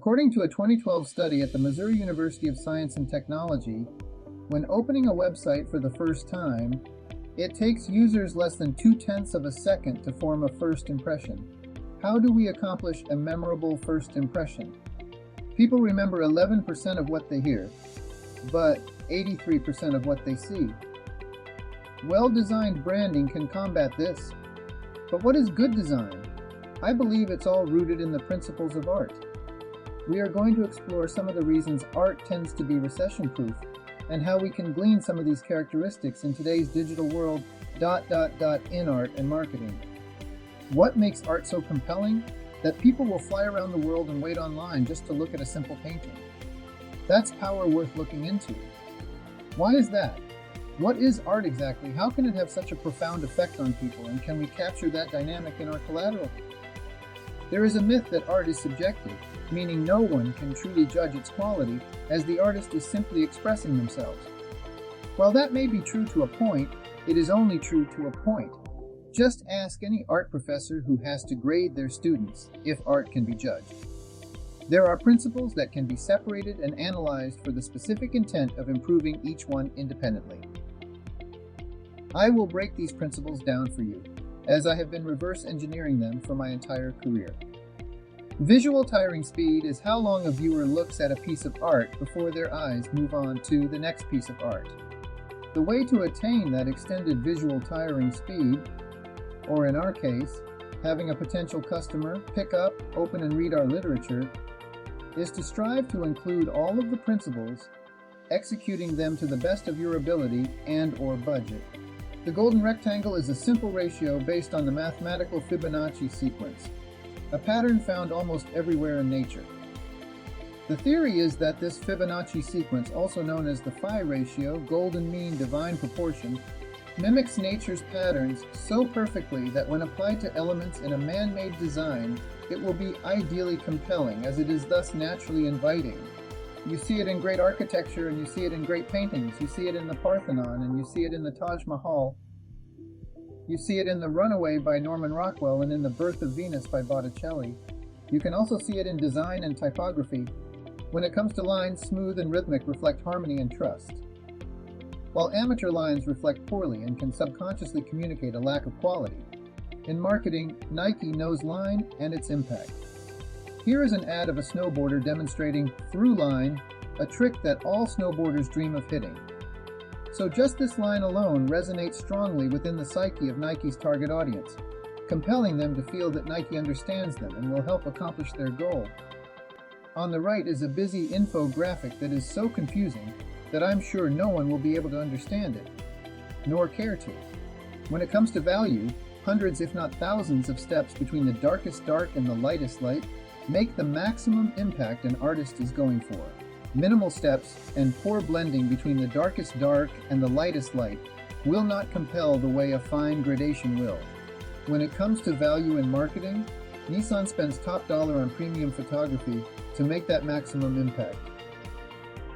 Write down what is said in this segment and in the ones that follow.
According to a 2012 study at the Missouri University of Science and Technology, when opening a website for the first time, it takes users less than 0.2 of a second to form a first impression. How do we accomplish a memorable first impression? People remember 11% of what they hear, but 83% of what they see. Well-designed branding can combat this. But what is good design? I believe it's all rooted in the principles of art. We are going to explore some of the reasons art tends to be recession-proof and how we can glean some of these characteristics in today's digital world, in art and marketing. What makes art so compelling? That people will fly around the world and wait online just to look at a simple painting. That's power worth looking into. Why is that? What is art exactly? How can it have such a profound effect on people, and can we capture that dynamic in our collateral? There is a myth that art is subjective, meaning no one can truly judge its quality, as the artist is simply expressing themselves. While that may be true to a point, it is only true to a point. Just ask any art professor who has to grade their students if art can be judged. There are principles that can be separated and analyzed for the specific intent of improving each one independently. I will break these principles down for you, as I have been reverse engineering them for my entire career. Visual tiring speed is how long a viewer looks at a piece of art before their eyes move on to the next piece of art. The way to attain that extended visual tiring speed, or in our case, having a potential customer pick up, open, and read our literature, is to strive to include all of the principles, executing them to the best of your ability and/or budget. The golden rectangle is a simple ratio based on the mathematical Fibonacci sequence, a pattern found almost everywhere in nature. The theory is that this Fibonacci sequence, also known as the phi ratio, golden mean divine proportion, mimics nature's patterns so perfectly that when applied to elements in a man-made design, it will be ideally compelling, as it is thus naturally inviting. You see it in great architecture, and you see it in great paintings. You see it in the Parthenon, and you see it in the Taj Mahal. You see it in The Runaway by Norman Rockwell and in The Birth of Venus by Botticelli. You can also see it in design and typography. When it comes to lines, smooth and rhythmic reflect harmony and trust, while amateur lines reflect poorly and can subconsciously communicate a lack of quality. In marketing, Nike knows line and its impact. Here is an ad of a snowboarder demonstrating through line, a trick that all snowboarders dream of hitting. So just this line alone resonates strongly within the psyche of Nike's target audience, compelling them to feel that Nike understands them and will help accomplish their goal. On the right is a busy infographic that is so confusing that I'm sure no one will be able to understand it, nor care to. When it comes to value, hundreds if not thousands of steps between the darkest dark and the lightest light make the maximum impact an artist is going for. Minimal steps and poor blending between the darkest dark and the lightest light will not compel the way a fine gradation will. When it comes to value in marketing, Nissan spends top dollar on premium photography to make that maximum impact.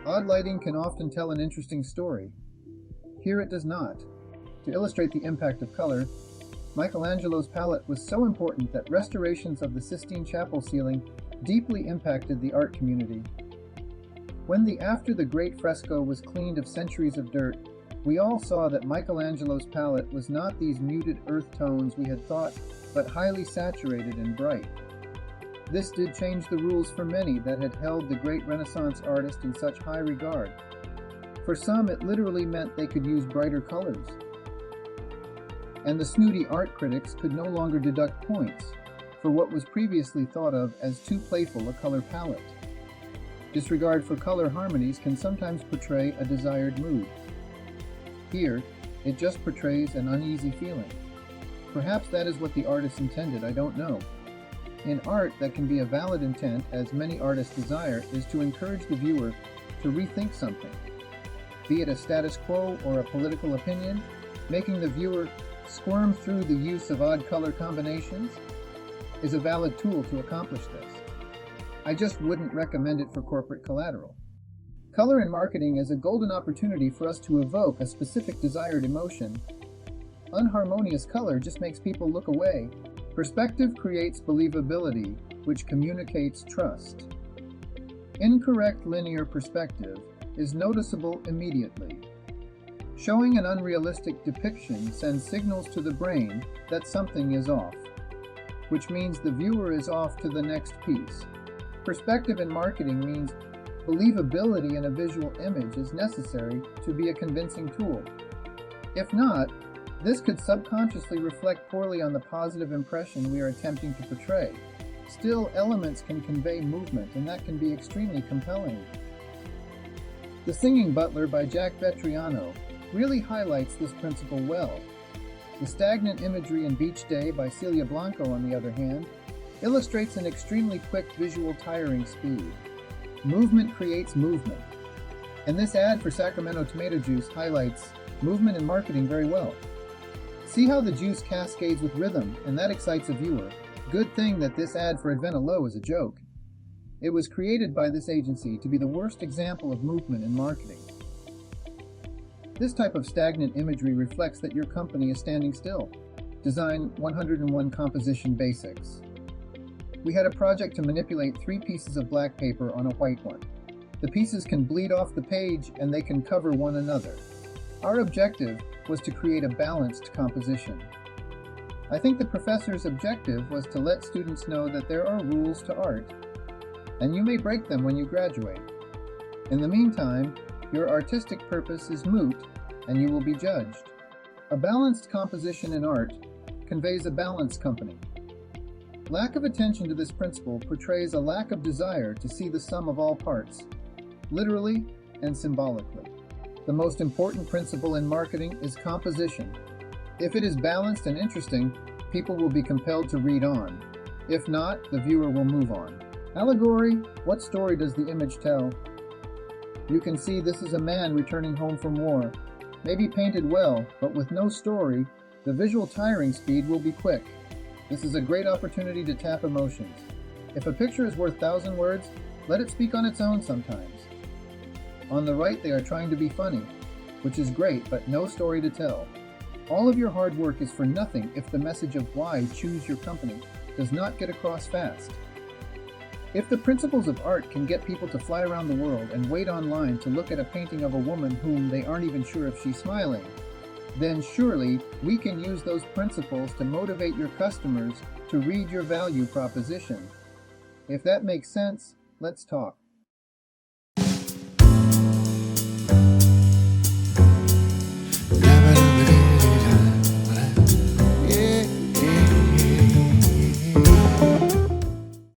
Odd lighting can often tell an interesting story. Here it does not. To illustrate the impact of color, Michelangelo's palette was so important that restorations of the Sistine Chapel ceiling deeply impacted the art community. When the After the Great fresco was cleaned of centuries of dirt, we all saw that Michelangelo's palette was not these muted earth tones we had thought, but highly saturated and bright. This did change the rules for many that had held the great Renaissance artist in such high regard. For some, it literally meant they could use brighter colors. And the snooty art critics could no longer deduct points for what was previously thought of as too playful a color palette. Disregard for color harmonies can sometimes portray a desired mood. Here, it just portrays an uneasy feeling. Perhaps that is what the artist intended, I don't know. In art, that can be a valid intent, as many artists desire, is to encourage the viewer to rethink something. Be it a status quo or a political opinion, making the viewer squirm through the use of odd color combinations is a valid tool to accomplish this. I just wouldn't recommend it for corporate collateral. Color in marketing is a golden opportunity for us to evoke a specific desired emotion. Unharmonious color just makes people look away. Perspective creates believability, which communicates trust. Incorrect linear perspective is noticeable immediately. Showing an unrealistic depiction sends signals to the brain that something is off, which means the viewer is off to the next piece. Perspective in marketing means believability in a visual image is necessary to be a convincing tool. If not, this could subconsciously reflect poorly on the positive impression we are attempting to portray. Still, elements can convey movement, and that can be extremely compelling. The Singing Butler by Jack Vetriano really highlights this principle well. The stagnant imagery in Beach Day by Celia Blanco, on the other hand, illustrates an extremely quick visual tiring speed. Movement creates movement. And this ad for Sacramento tomato juice highlights movement in marketing very well. See how the juice cascades with rhythm, and that excites a viewer. Good thing that this ad for Advena Low is a joke. It was created by this agency to be the worst example of movement in marketing. This type of stagnant imagery reflects that your company is standing still. Design 101 Composition Basics. We had a project to manipulate 3 pieces of black paper on a white one. The pieces can bleed off the page and they can cover one another. Our objective was to create a balanced composition. I think the professor's objective was to let students know that there are rules to art, and you may break them when you graduate. In the meantime, your artistic purpose is moot, and you will be judged. A balanced composition in art conveys a balanced company. Lack of attention to this principle portrays a lack of desire to see the sum of all parts, literally and symbolically. The most important principle in marketing is composition. If it is balanced and interesting, people will be compelled to read on. If not, the viewer will move on. Allegory: what story does the image tell? You can see this is a man returning home from war. Maybe painted well, but with no story, the visual tiring speed will be quick. This is a great opportunity to tap emotions. If a picture is worth 1,000 words, let it speak on its own sometimes. On the right, they are trying to be funny, which is great, but no story to tell. All of your hard work is for nothing if the message of why choose your company does not get across fast. If the principles of art can get people to fly around the world and wait online to look at a painting of a woman whom they aren't even sure if she's smiling, then surely we can use those principles to motivate your customers to read your value proposition. If that makes sense, let's talk.